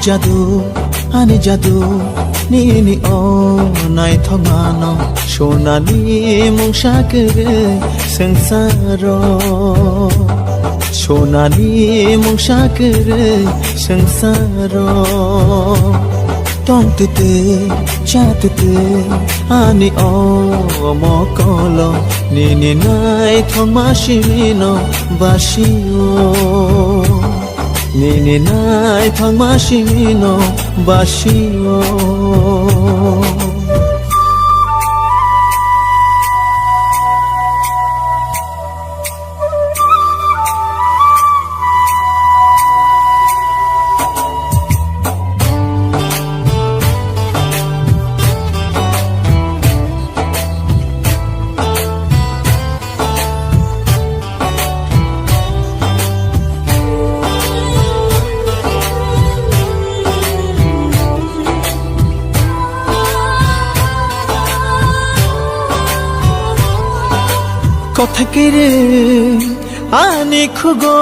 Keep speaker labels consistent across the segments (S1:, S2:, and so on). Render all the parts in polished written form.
S1: jadu ani jadu nini o nai thongano sonali mungsakere sangsaro sonali mungsakere sangsaro tong tute chatute ani o mokolo nini nai thongmashino basio nini nai thongmashino basio কথা কেড়ে আনি খুগো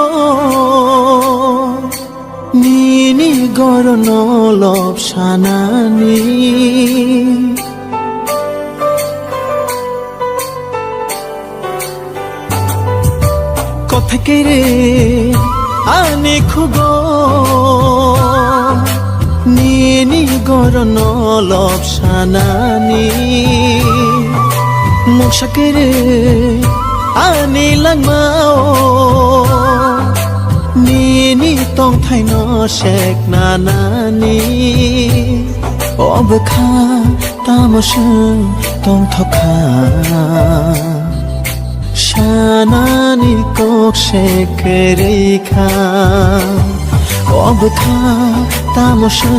S1: নিনি গরন লব সানানি কথা কেড়ে আনি খুগো নিনি গরন লব সানানি মশাকেরে ani langmao nini tong thai no shek nanani obkha tamosu tong thokha shanani kok shek rekha obkha tamosu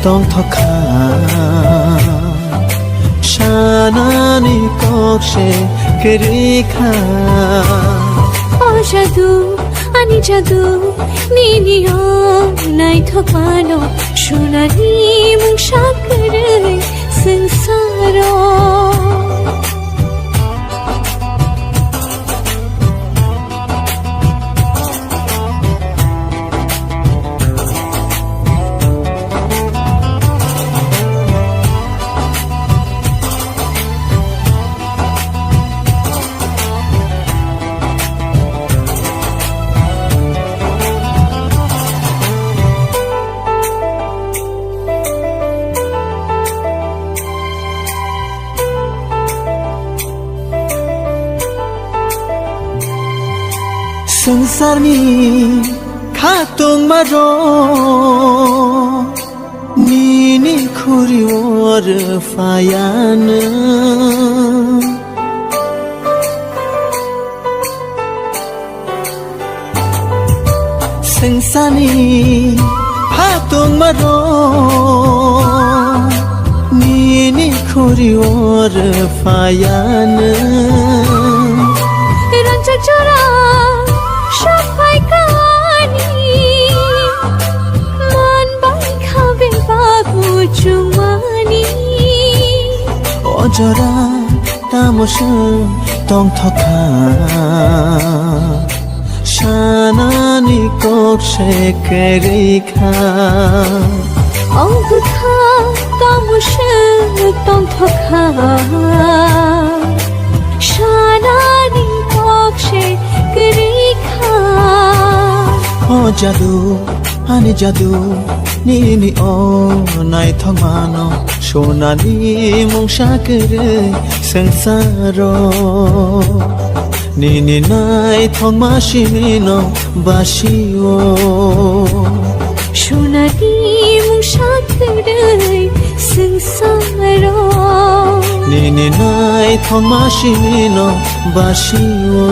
S1: tong thokha shanani kok shek rekha
S2: o jadu ani jadu nini o nai thopano sonali mungsakere sangsaro
S1: संसारनि खाtung maro nini khuri or fayana संसारनि खाtung maro nini khuri or fayana
S2: rancha chora সবাই কানি মন by খাবে বাবু চুমানি
S1: অজরা তামসু তং থকা শানানি cock শেখে রেখা
S2: অবখা তামসু তং থকা শানানি cock শেখে রেখা
S1: o jadu ani jadu nini o nai thongmano sonali mungsakere sangsaro nini nai thongmashino basio
S2: sonali mungsakere sangsaro
S1: nini nai thongmashino basio